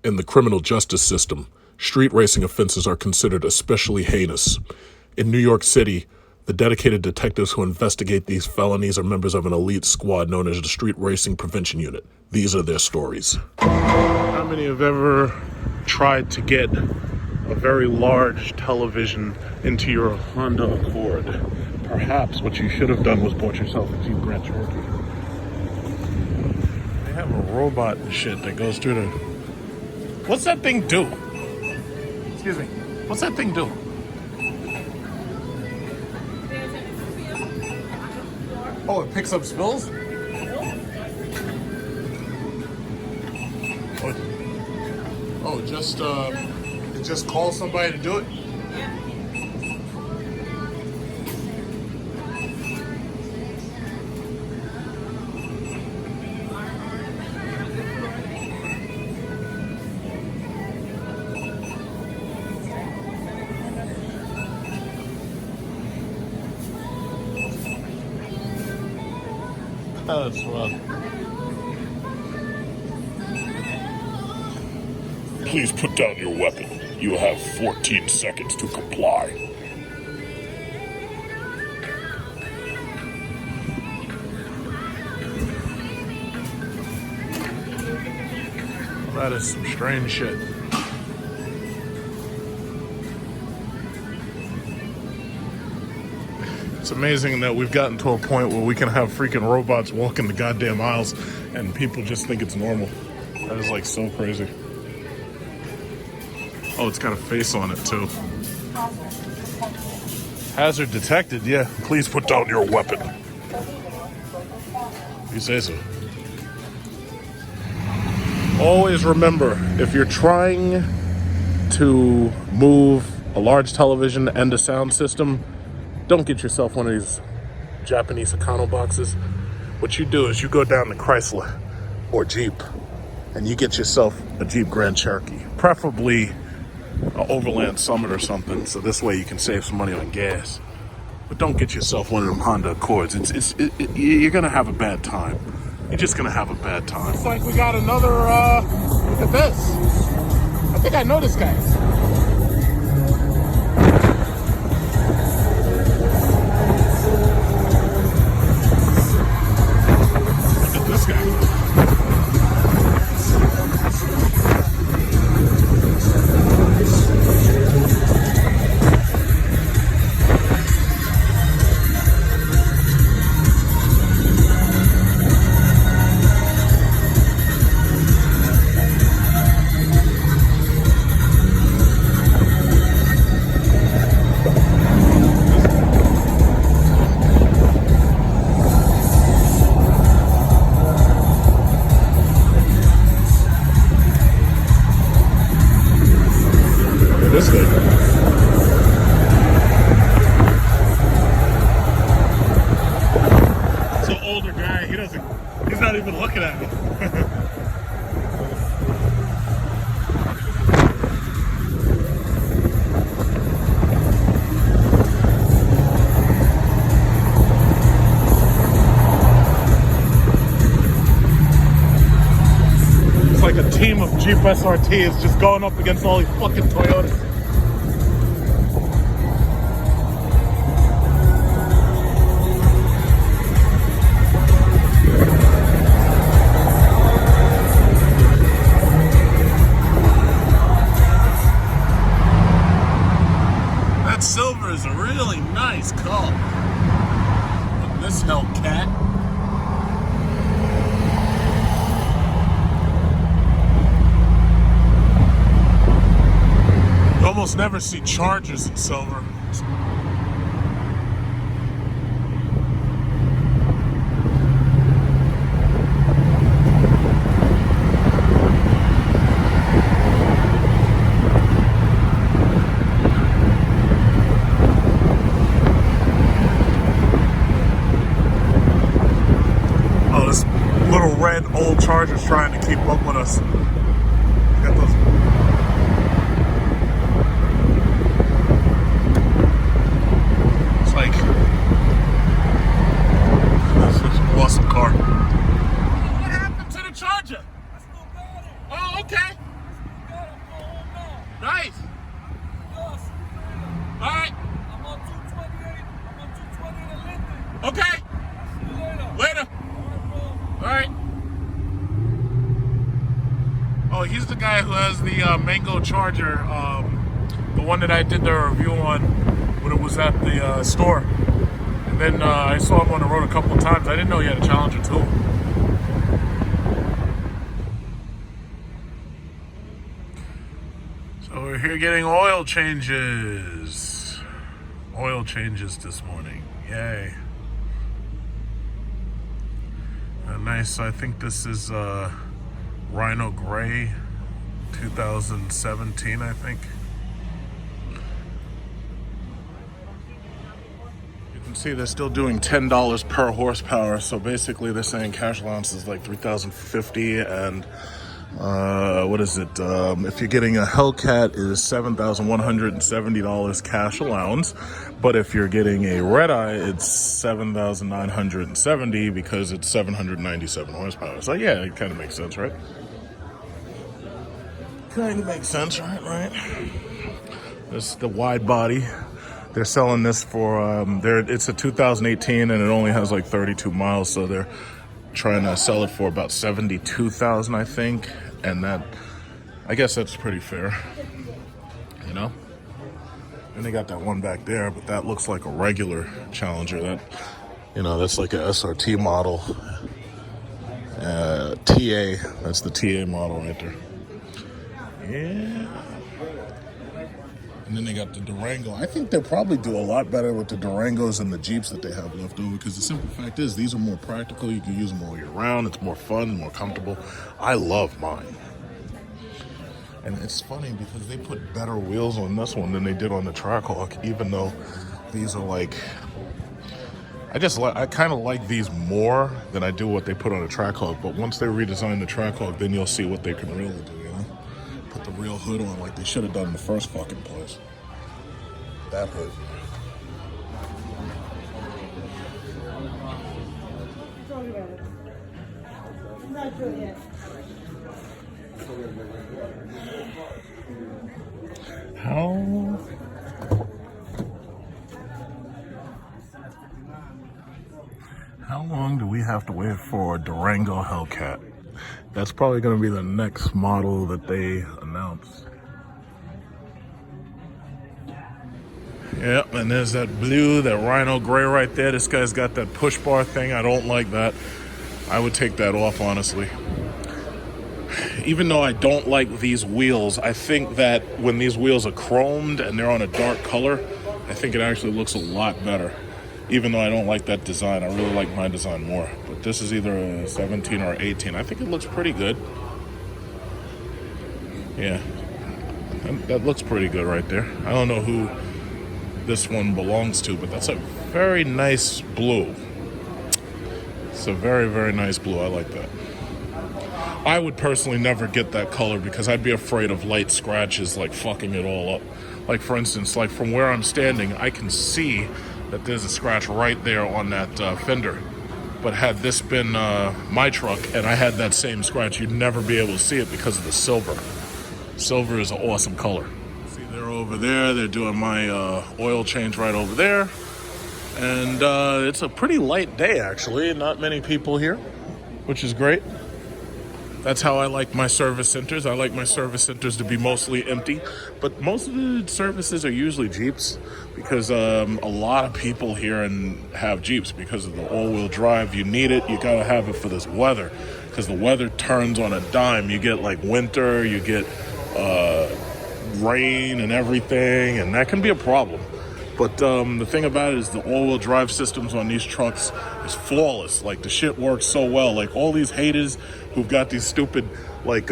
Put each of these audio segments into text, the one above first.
In the criminal justice system, street racing offenses are considered especially heinous. In New York City, the dedicated detectives who investigate these felonies are members of an elite squad known as the Street Racing Prevention Unit. These are their stories. How many have ever tried to get a very large television into your Honda Accord? Perhaps what you should have done was bought yourself a Jeep Grand Cherokee. They have a robot and shit that goes through the... What's that thing do? Excuse me. What's that thing do? Oh, it picks up spills? Oh, it just calls somebody to do it? That's fun. Please put down your weapon. You have 14 seconds to comply. That is some strange shit. It's amazing that we've gotten to a point where we can have freaking robots walking the goddamn aisles and people just think it's normal. That is like so crazy. Oh, it's got a face on it too. Hazard detected, yeah. Please put down your weapon. You say so. Always remember, if you're trying to move a large television and a sound system, don't get yourself one of these Japanese Econo boxes. What you do is you go down to Chrysler or Jeep and you get yourself a Jeep Grand Cherokee, preferably an Overland Summit or something, so this way you can save some money on gas. But don't get yourself one of them Honda Accords. You're gonna have a bad time. You're just gonna have a bad time. It's like we got another, look at this. I think I know this guy. This thing. It's an older guy. He's not even looking at me. It's like a team of Jeep SRT is just going up against all these fucking Toyotas. Silver is a really nice color. Look, this Hellcat. You almost never see Chargers in silver. Little red old Chargers trying to keep up with us. Got those. It's like this is an awesome car. What happened to the Charger? Oh, okay. So he's the guy who has the Mango Charger, the one that I did the review on when it was at the store. And then I saw him on the road a couple of times. I didn't know he had a Challenger too. So we're here getting oil changes. Oil changes this morning. Yay. Nice. I think this is Rhino Gray 2017, I think. You can see they're still doing $10 per horsepower. So basically they're saying cash allowance is like $3,050 and what is it? If you're getting a Hellcat, is $7,170 cash allowance, but if you're getting a Red Eye, it's $7,970 because it's 797 horsepower. So yeah, it kind of makes sense, right? Kind of makes sense, right? This is the wide body. They're selling this for it's a 2018 and it only has like 32 miles, so they're trying to sell it for about $72,000, I think, and that, I guess that's pretty fair, you know. And they got that one back there, but that looks like a regular Challenger. That, you know, that's like a SRT model. TA, that's the TA model right there. Yeah. And then they got the Durango. I think they'll probably do a lot better with the Durangos and the Jeeps that they have left over, because the simple fact is these are more practical. You can use them all year round. It's more fun, more comfortable. I love mine. And it's funny because they put better wheels on this one than they did on the Trackhawk, even though these are like, I kind of like these more than I do what they put on the Trackhawk. But once they redesign the Trackhawk, then you'll see what they can really do, you know? Put the real hood on like they should have done in the first fucking place. That hood. Not good yet. How long do we have to wait for a Durango Hellcat? That's probably going to be the next model that they announce. Yep, and there's that blue, that Rhino Gray right there. This guy's got that push bar thing. I don't like that. I would take that off, honestly. Even though I don't like these wheels, I think that when these wheels are chromed and they're on a dark color, I think it actually looks a lot better. Even though I don't like that design, I really like my design more. But this is either a 17 or 18. I think it looks pretty good. Yeah, that looks pretty good right there. I don't know who this one belongs to, but that's a very nice blue. It's a very, very nice blue. I like that. I would personally never get that color because I'd be afraid of light scratches like fucking it all up. Like for instance, like from where I'm standing, I can see that there's a scratch right there on that fender. But had this been my truck and I had that same scratch, you'd never be able to see it because of the silver. Silver is an awesome color. See, they're over there. They're doing my oil change right over there. And it's a pretty light day, actually. Not many people here, which is great. That's how I like my service centers. I like my service centers to be mostly empty, but most of the services are usually Jeeps because a lot of people here have Jeeps because of the all-wheel drive. You need it. You got to have it for this weather because the weather turns on a dime. You get like winter, you get rain and everything, and that can be a problem. But the thing about it is the all-wheel drive systems on these trucks is flawless. Like, the shit works so well. Like, all these haters who've got these stupid, like,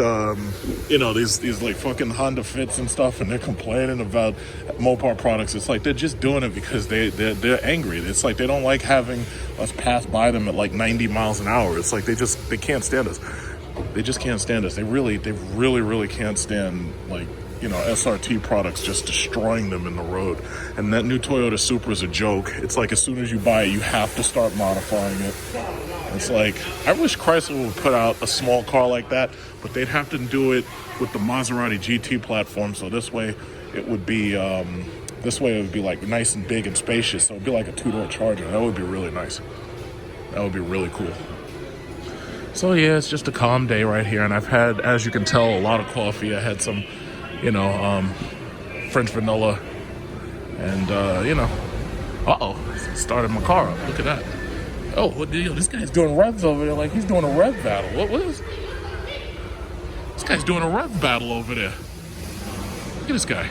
these like fucking Honda Fits and stuff, and they're complaining about Mopar products. It's like they're just doing it because they're angry. It's like they don't like having us pass by them at like 90 miles an hour. It's like they can't stand us. They just can't stand us. They really can't stand, like, SRT products just destroying them in the road. And that new Toyota Supra is a joke. It's like as soon as you buy it, you have to start modifying it. It's like, I wish Chrysler would put out a small car like that, but they'd have to do it with the Maserati GT platform. So this way it would be like nice and big and spacious. So it'd be like a two-door Charger. That would be really nice. That would be really cool. So yeah, it's just a calm day right here, and I've had, as you can tell, a lot of coffee. I had some, French vanilla, and started my car up. Look at that. Oh, what deal? This guy's doing revs over there like he's doing a rev battle. What is? This guy's doing a rev battle over there. Look at this guy.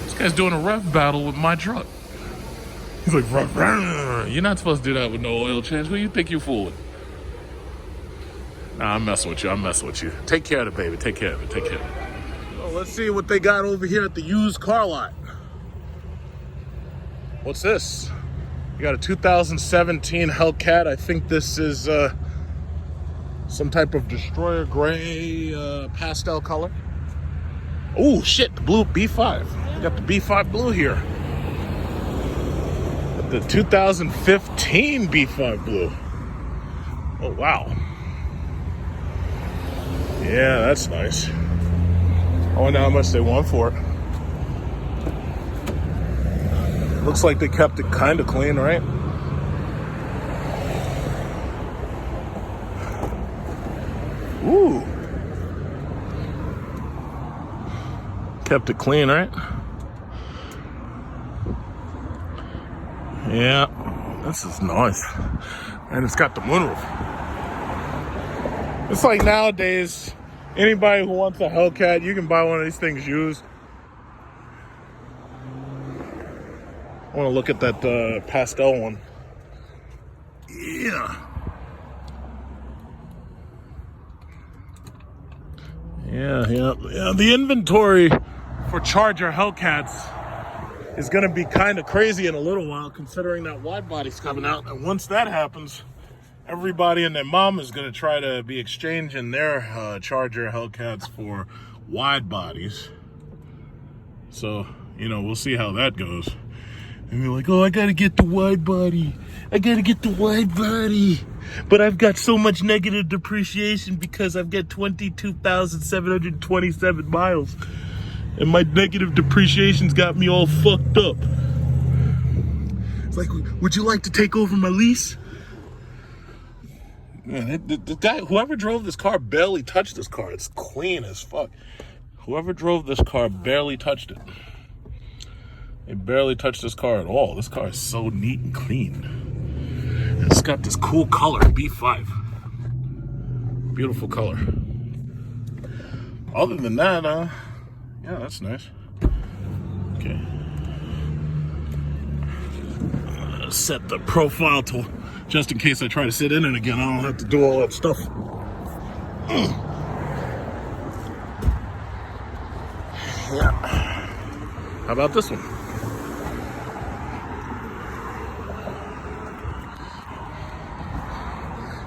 This guy's doing a rev battle with my truck. He's like, rev, rev. You're not supposed to do that with no oil change. Who you think you're fooling? Nah, I'm messing with you. Take care of it, baby. Take care of it. Well, let's see what they got over here at the used car lot. What's this? You got a 2017 Hellcat. I think this is some type of destroyer gray pastel color. Oh shit, the blue B5. We got the B5 blue here. The 2015 B5 blue. Oh wow. Yeah, that's nice. I wonder how much they want for it. Looks like they kept it kind of clean, right? Ooh. Kept it clean, right? Yeah, this is nice. And it's got the moonroof. It's like nowadays, anybody who wants a Hellcat, you can buy one of these things used. I want to look at that pastel one. Yeah. The inventory for Charger Hellcats is going to be kind of crazy in a little while, considering that wide body's coming out. And once that happens, everybody and their mom is going to try to be exchanging their Charger Hellcats for wide bodies. So, we'll see how that goes. And we're like, oh, I gotta get the wide body. But I've got so much negative depreciation because I've got 22,727 miles. And my negative depreciation's got me all fucked up. It's like, would you like to take over my lease? Man, the guy, whoever drove this car barely touched this car. It's clean as fuck. Whoever drove this car barely touched it. They barely touched this car at all. This car is so neat and clean. And it's got this cool color, B5. Beautiful color. Other than that, yeah, that's nice. Okay. Set the profile to, just in case I try to sit in it again, I don't have to do all that stuff. Yeah. How about this one?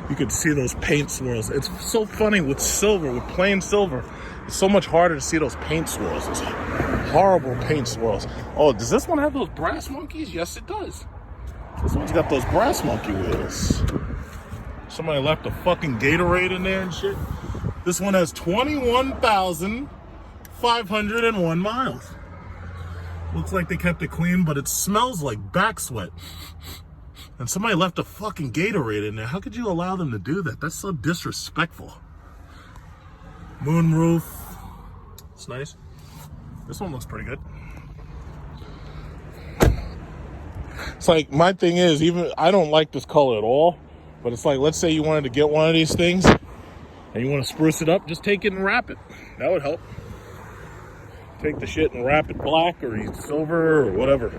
You could see those paint swirls. It's so funny with silver, with plain silver. It's so much harder to see those paint swirls. It's horrible paint swirls. Oh, does this one have those brass monkeys? Yes, it does. This one's got those brass monkey wheels. Somebody left a fucking Gatorade in there and shit. This one has 21,501 miles. Looks like they kept it clean, but it smells like back sweat. And somebody left a fucking Gatorade in there. How could you allow them to do that? That's so disrespectful. Moonroof. It's nice. This one looks pretty good. It's like, my thing is, even I don't like this color at all, but it's like, let's say you wanted to get one of these things and you want to spruce it up, just take it and wrap it. That would help. Take the shit and wrap it black or silver or whatever.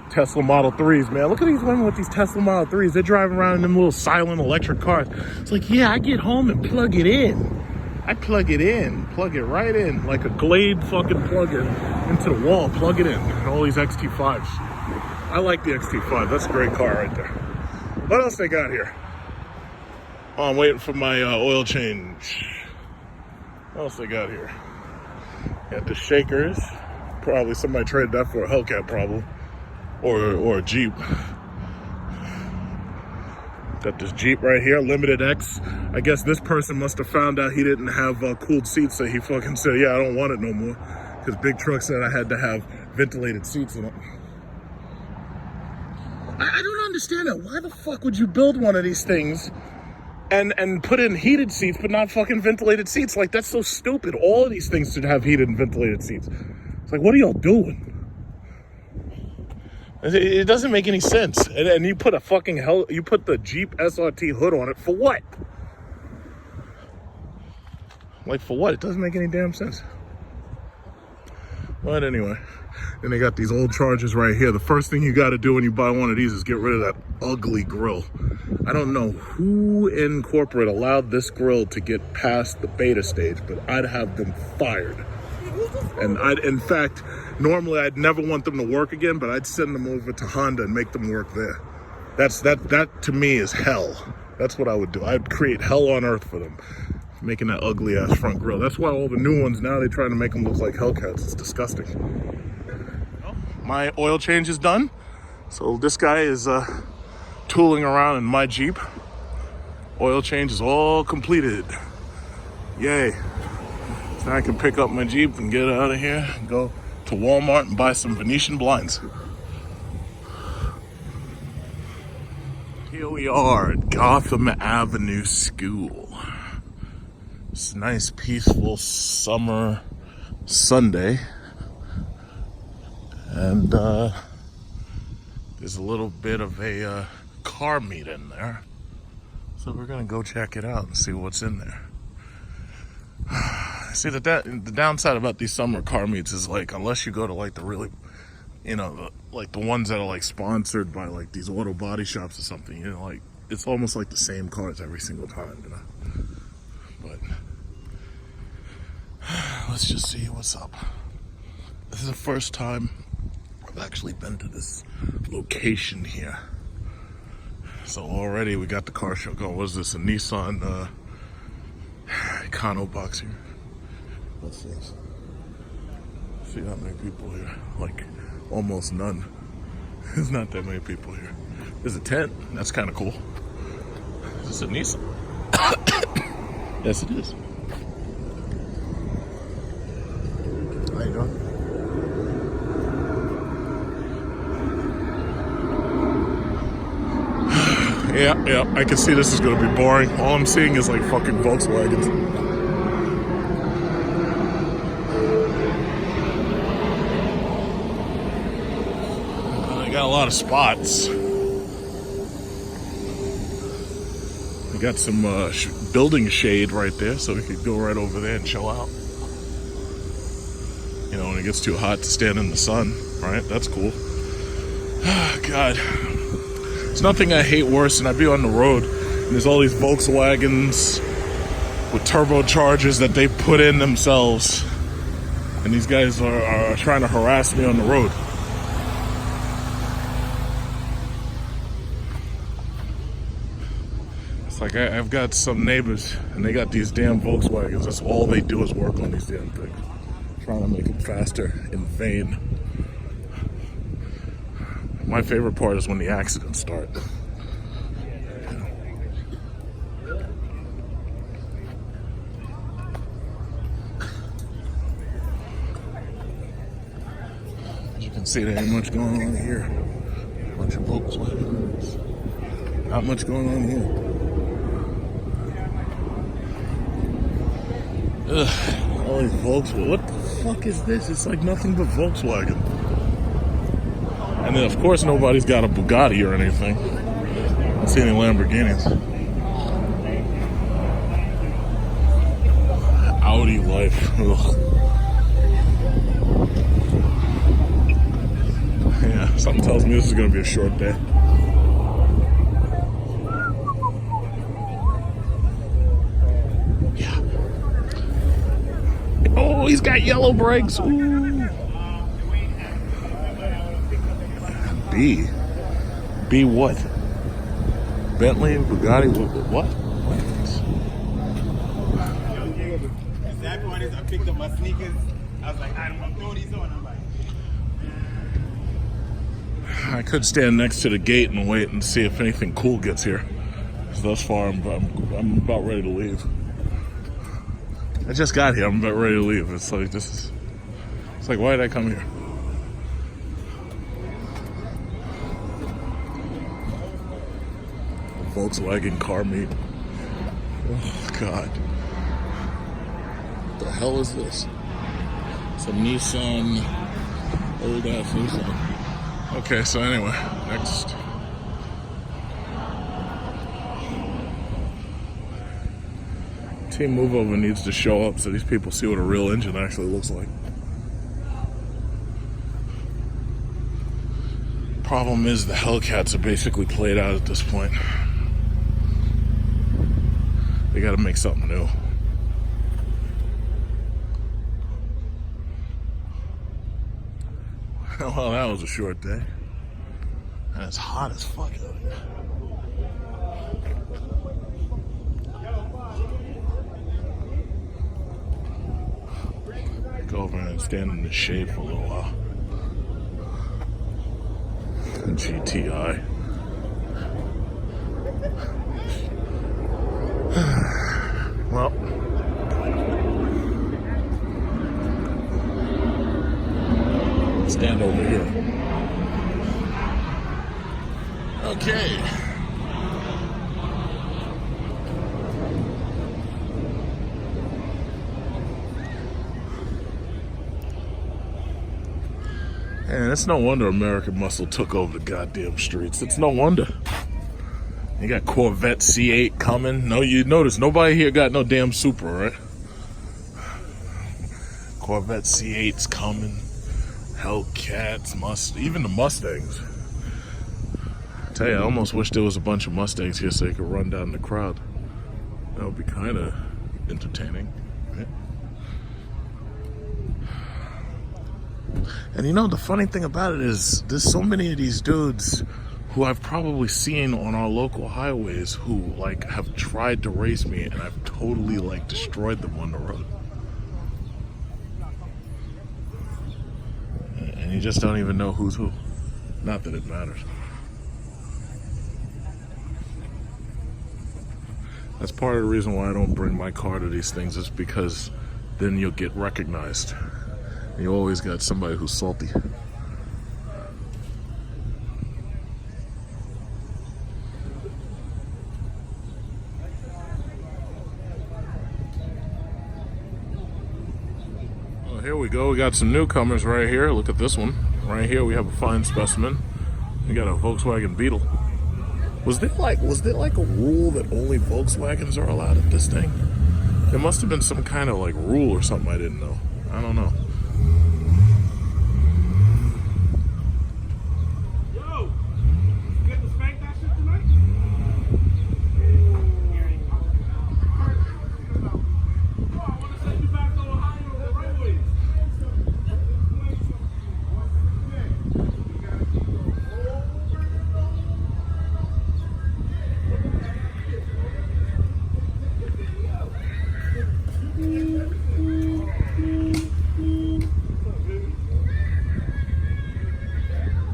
Tesla Model 3s, man. Look at these women with these Tesla Model 3s. They're driving around in them little silent electric cars. It's like, yeah, I get home and plug it in. I plug it right in, like a Glade fucking plug-in into the wall, plug it in. And all these XT5s. I like the XT5. That's a great car right there. What else they got here? Oh, I'm waiting for my oil change. What else they got here? Got the shakers. Probably somebody traded that for a Hellcat, probably. Or a Jeep. Got this Jeep right here, Limited X. I guess this person must have found out he didn't have cooled seats, so he fucking said, yeah, I don't want it no more. Because Big Truck said I had to have ventilated seats in it. I don't understand that. Why the fuck would you build one of these things and put in heated seats, but not fucking ventilated seats. Like, that's so stupid. All of these things should have heated and ventilated seats. It's like, what are y'all doing? It doesn't make any sense. And you put you put the Jeep SRT hood on it for what? Like, for what? It doesn't make any damn sense. But anyway, then they got these old Chargers right here. The first thing you got to do when you buy one of these is get rid of that ugly grill. I don't know who in corporate allowed this grill to get past the beta stage, but I'd have them fired. And in fact, normally I'd never want them to work again, but I'd send them over to Honda and make them work there. That to me is hell. That's what I would do. I'd create hell on earth for them, making that ugly ass front grille. That's why all the new ones now, they're trying to make them look like Hellcats. It's disgusting. My oil change is done. So this guy is tooling around in my Jeep. Oil change is all completed. Yay. So now I can pick up my Jeep and get out of here and go to Walmart and buy some Venetian blinds. Here we are at Gotham Avenue School. It's a nice, peaceful summer Sunday. And there's a little bit of a car meet in there. So we're gonna go check it out and see what's in there. See, the downside about these summer car meets is, like, unless you go to, like, the really, like the ones that are, like, sponsored by, like, these auto body shops or something, like, it's almost like the same cars every single time, But let's just see what's up. This is the first time I've actually been to this location here. So already we got the car show going. What is this, a Nissan Econo box here? What's this? See how many people here? Like, almost none. There's not that many people here. There's a tent. That's kind of cool. Is this a Nissan? Yes, it is. How you doing? Yeah, I can see this is going to be boring. All I'm seeing is, like, fucking Volkswagens. Got a lot of spots. We got some building shade right there, so we could go right over there and chill out. When it gets too hot to stand in the sun, right? That's cool. God, there's nothing I hate worse than I'd be on the road and there's all these Volkswagens with turbochargers that they put in themselves, and these guys are trying to harass me on the road. Like, I've got some neighbors, and they got these damn Volkswagens. That's all they do is work on these damn things. Trying to make them faster in vain. My favorite part is when the accidents start. As you can see, there ain't much going on here. A bunch of Volkswagens. Not much going on here. Ugh, all these Volkswagen. What the fuck is this? It's like nothing but Volkswagen. And then, of course, nobody's got a Bugatti or anything. I don't see any Lamborghinis. Audi life. Ugh. Yeah, something tells me this is going to be a short day. Oh, he's got yellow brakes. Ooh. B what? Bentley, Bugatti, what? That one is I picked up my sneakers. I was like, I don't want to throw these on. I'm like, I could stand next to the gate and wait and see if anything cool gets here. So thus far, I'm about ready to leave. I just got here. I'm about ready to leave. It's like it's like, why did I come here? Volkswagen car meet. Oh, God. What the hell is this? It's a Nissan, old-ass Nissan. Okay, so anyway, next. Team Moveover needs to show up so these people see what a real engine actually looks like. Problem is the Hellcats are basically played out at this point. They gotta make something new. Well, that was a short day. And it's hot as fuck out here. Go over and stand in the shade for a little while. GTI. Well, stand over here. Okay. And it's no wonder American Muscle took over the goddamn streets. It's no wonder. You got Corvette C8 coming. No, you notice nobody here got no damn Supra, right? Corvette C8's coming. Hellcats, even the Mustangs. I tell you, I almost wish there was a bunch of Mustangs here so they could run down the crowd. That would be kind of entertaining, right? And you know, the funny thing about it is there's so many of these dudes who I've probably seen on our local highways who like have tried to race me and I've totally like destroyed them on the road. And you just don't even know who's who. Not that it matters. That's part of the reason why I don't bring my car to these things, is because then you'll get recognized. You always got somebody who's salty. Well, here we go. We got some newcomers right here. Look at this one. Right here we have a fine specimen. We got a Volkswagen Beetle. Was there like a rule that only Volkswagens are allowed at this thing? There must have been some kind of like rule or something I didn't know. I don't know.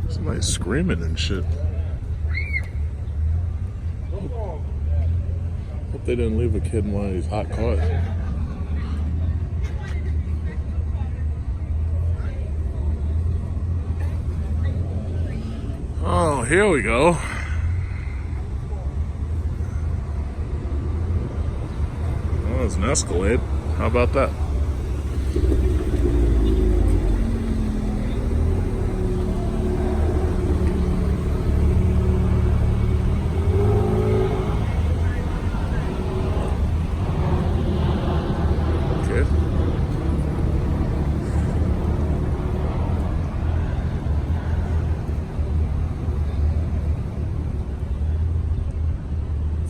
Somebody's screaming and shit. Hope they didn't leave a kid in one of these hot cars. Oh, here we go. Oh, it's an Escalade. How about that?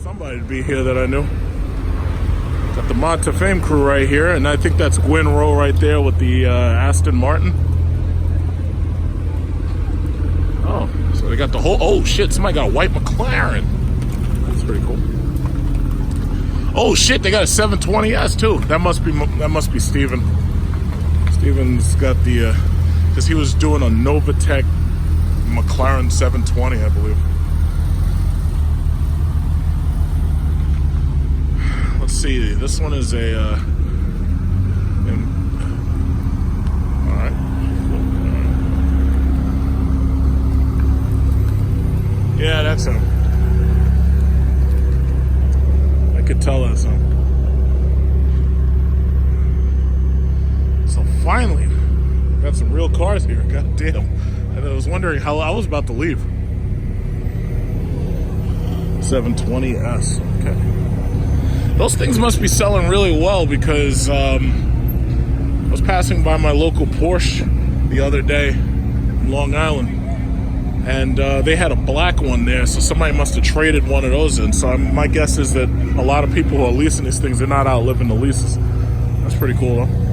Somebody to be here that I knew. Got the Mod to Fame crew right here, and I think that's Gwen Rowe right there with the Aston Martin. Oh, so they got the whole. Oh shit! Somebody got a white McLaren. That's pretty cool. Oh shit! They got a 720S too. That must be Steven. Steven's got the because he was doing a Novatech McLaren 720, I believe. Let's see, this one is a, alright. Yeah, that's him. I could tell that's him. Finally, got some real cars here. God damn. And I was wondering how I was about to leave. 720S. Okay. Those things must be selling really well because I was passing by my local Porsche the other day in Long Island. And they had a black one there, so somebody must have traded one of those in. So my guess is that a lot of people who are leasing these things, they're not outliving the leases. That's pretty cool, though.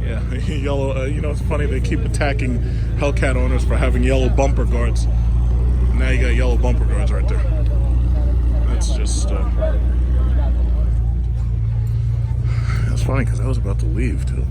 Yeah, yellow. You know, it's funny, they keep attacking Hellcat owners for having yellow bumper guards. Now you got yellow bumper guards right there. It's just it's funny because I was about to leave too.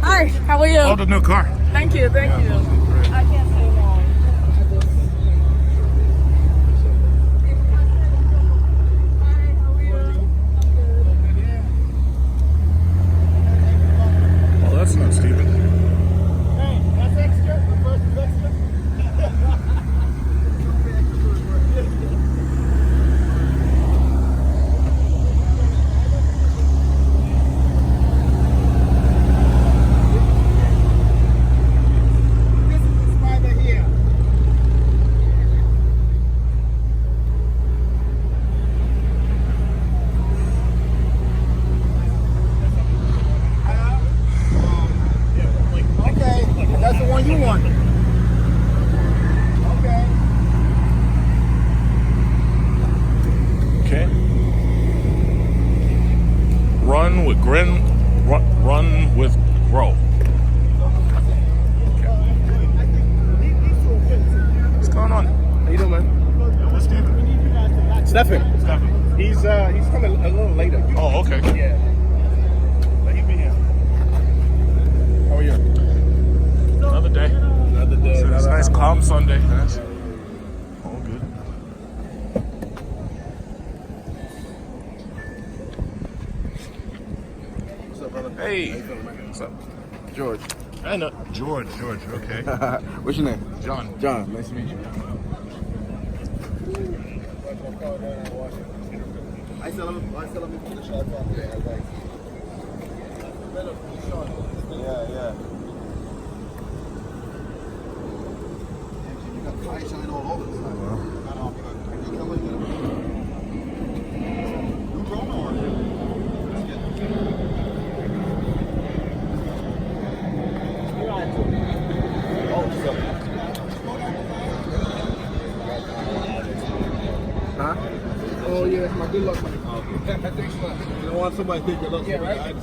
Hi, how are you? Oh, the new car. Thank you, thank you. I can't say long. Hi, how are you? Oh, that's not Steven. Hey, that's extra. The first is extra. That's the one you want. Okay. Okay. Run with grin. Run with grow. Okay. What's going on? How you doing, man? What's Steven? Stephen. He's coming a little later. Oh, okay. Yeah. Let him be here. How are you? Another day. Another day. It's a nice calm Sunday. Nice. All good. What's up, brother? Hey. How you feeling, man? What's up? George. I know. George, okay. What's your name? John. John. Nice to meet you. I sell them for the short talk. Yeah. You got eye shine all over this time. You grown or? Huh? Oh yeah, that's my good luck money. Thanks a lot. You don't want somebody to take your luck. Yeah, right?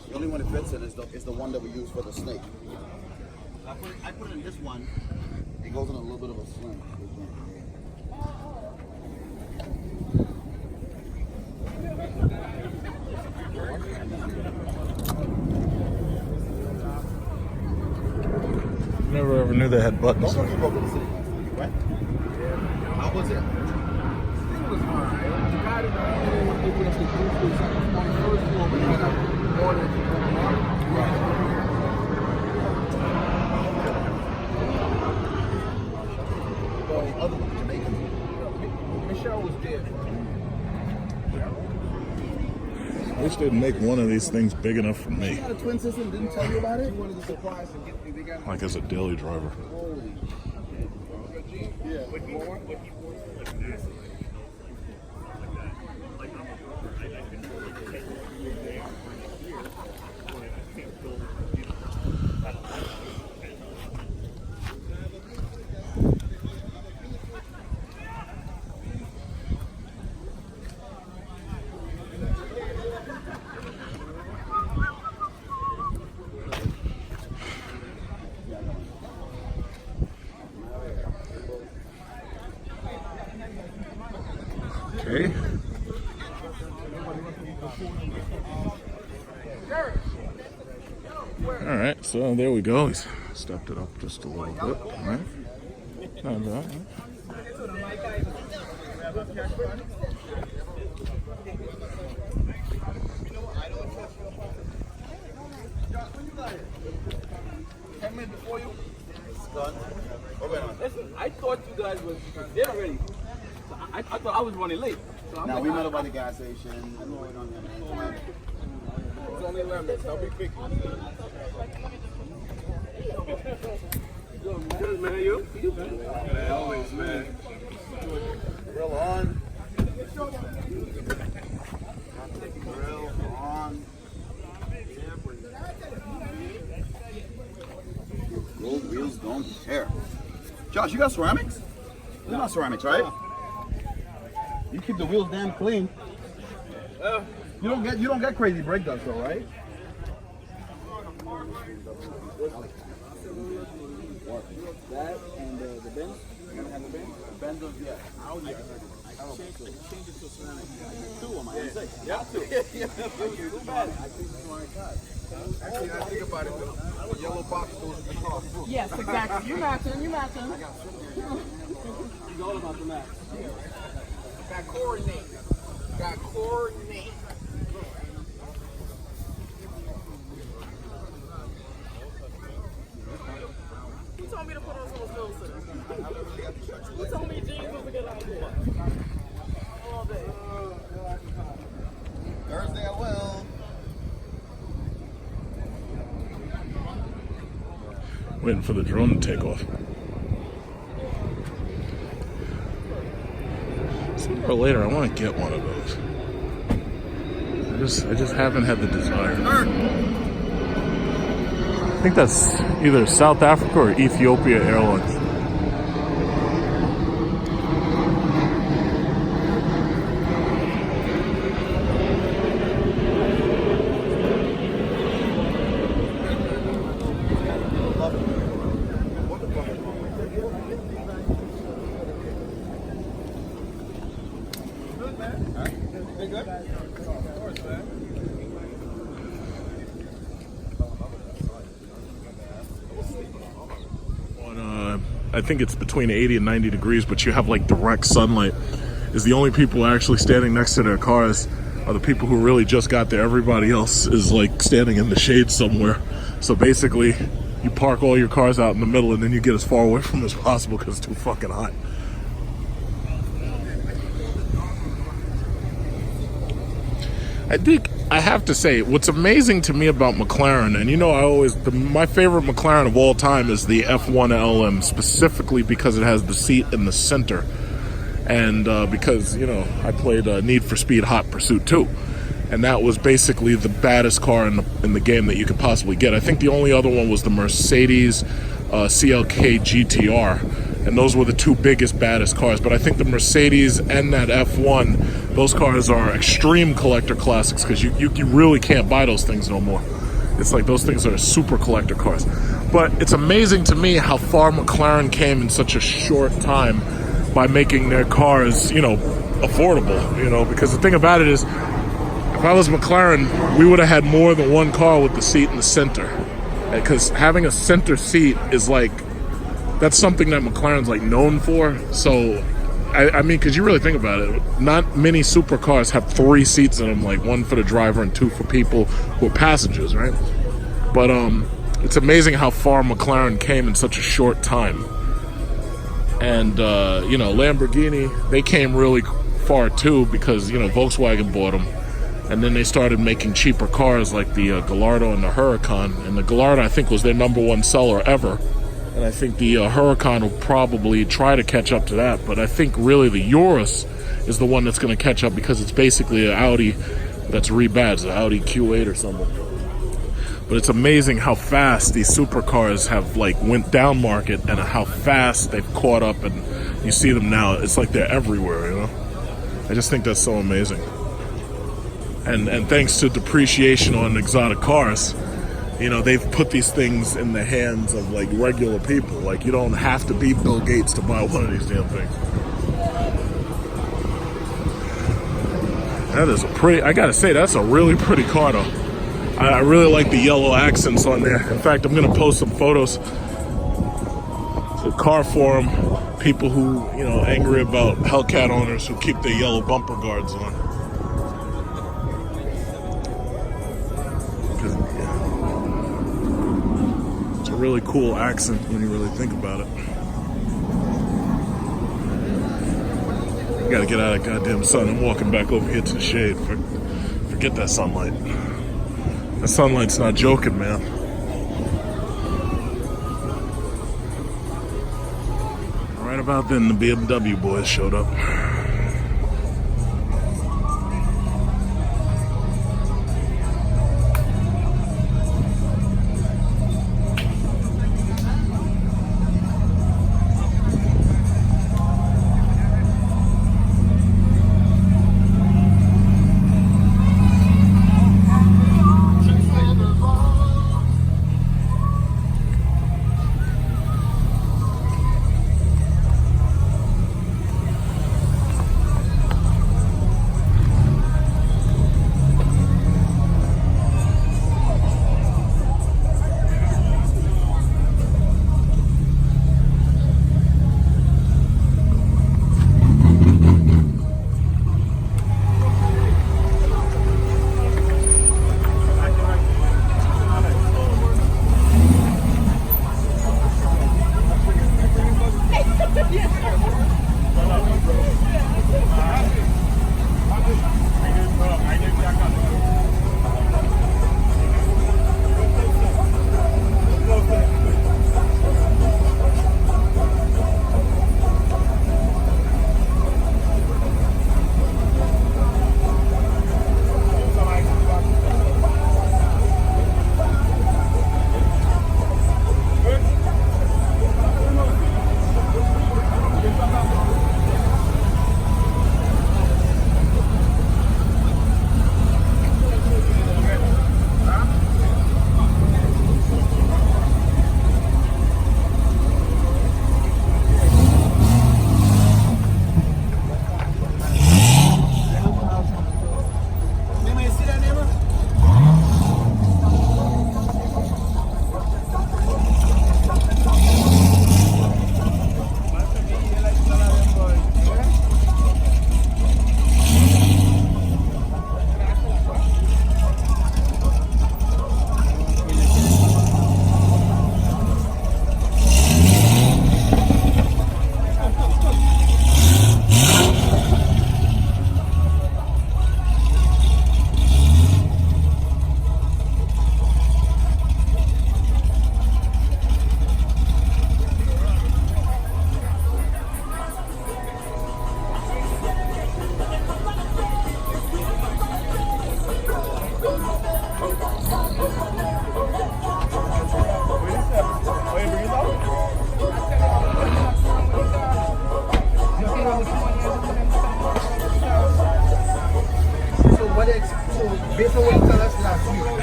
The only one it fits in is the one that we use for the snake. I put it in this one. It goes in a little bit of a slim. Never ever knew they had buttons. Don't you broke in the city last night, right? How was it? It was alright. The guy that opened up the roof was on the first floor, but he had more than Well, the other one, Jamaican. Michelle was there. I wish they'd make one of these things big enough for me. You got a twin sister and didn't tell you about it? He wanted to surprise and get they got Like as a daily driver. Holy. yeah. Okay. All right, so there we go. He's stepped it up just a little bit. All right. Not bad. Listen, I thought you guys was there already. So I thought I was running late. So I'm Now like, we met up by the gas station. I'm waiting on you, man. it's only 11 minutes. I'll be quick. Good, man. You? Man, always, man. Grill on. Grill on. Gold wheels don't care. Josh, you got ceramics? These are not ceramics, right? You keep the wheels damn clean. You don't get crazy brake dust though, right? That and the bends. You gonna have the bends? The bends of yeah. Oh yeah. I change it to ceramic. Two on my six. Yeah, two. Too bad. I think it's my God. Actually, I think about it, the yellow box goes in the car. Yes, exactly. You matching. You matching. He's all about the match. Got coordinate. Got coordinate. He told me to put on some filters. He told me jeans was a good idea. All day. Thursday I will. Waiting for the drone to take off. Sooner or later, I want to get one of those. I just haven't had the desire. I think that's either South Africa or Ethiopia Airlines. I think it's between 80 and 90 degrees, but you have like direct sunlight. Is the only people actually standing next to their cars are the people who really just got there. Everybody else is like standing in the shade somewhere. So basically, you park all your cars out in the middle and then you get as far away from as possible because it's too fucking hot. I think I have to say, what's amazing to me about McLaren, and you know, my favorite McLaren of all time is the F1 LM, specifically because it has the seat in the center, and because, you know, I played Need for Speed Hot Pursuit 2, and that was basically the baddest car in the game that you could possibly get. I think the only other one was the Mercedes CLK GTR, and those were the two biggest, baddest cars. But I think the Mercedes and that F1, those cars are extreme collector classics because you really can't buy those things no more. It's like those things are super collector cars. But it's amazing to me how far McLaren came in such a short time by making their cars, you know, affordable, you know, because the thing about it is, if I was McLaren, we would have had more than one car with the seat in the center. Because having a center seat is like, that's something that McLaren's like known for. So, I mean, because you really think about it, not many supercars have 3 seats in them, like 1 for the driver and 2 for people who are passengers, right? But it's amazing how far McLaren came in such a short time. And, you know, Lamborghini, they came really far too because, you know, Volkswagen bought them. And then they started making cheaper cars like the Gallardo and the Huracan. And the Gallardo, I think, was their #1 seller ever. And I think the Huracan will probably try to catch up to that. But I think really the Urus is the one that's going to catch up because it's basically an Audi that's rebadged, an Audi Q8 or something. But it's amazing how fast these supercars have like went down market and how fast they've caught up, and you see them now. It's like they're everywhere, you know? I just think that's so amazing. And thanks to depreciation on exotic cars, you know, they've put these things in the hands of like regular people. Like, you don't have to be Bill Gates to buy one of these damn things. That is a pretty, I gotta say, that's a really pretty car though. I really like the yellow accents on there. In fact, I'm gonna post some photos to Car Forum, people who, you know, angry about Hellcat owners who keep their yellow bumper guards on. It's a really cool accent when you really think about it. I gotta get out of goddamn sun. I'm walking back over here to the shade. Forget that sunlight. The sunlight's not joking, man. Right about then, the BMW boys showed up.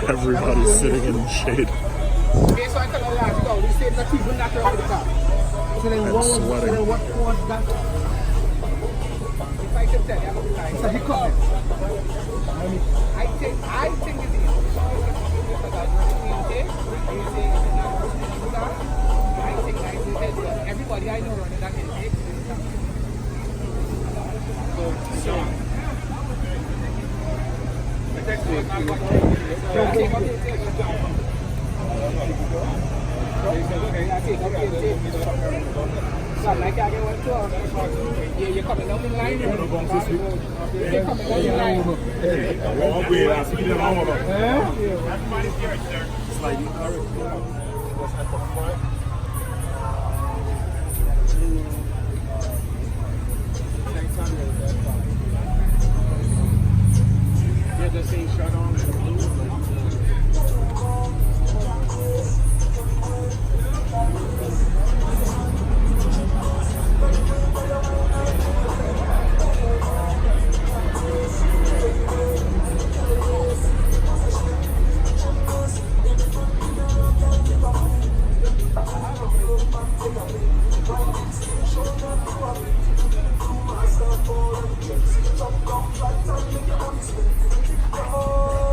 Everybody's sitting in the shade. SRT, bring that around the car. So then I'm what sweating. what was that? If I can tell you, I'm gonna be like, it's a hiccup. I think it's the because I was running I think everybody I know running that intake. Like I get one too. You're coming down the line. You're coming down the line. Everybody's here, sir. Yeah, the same shot on. Oh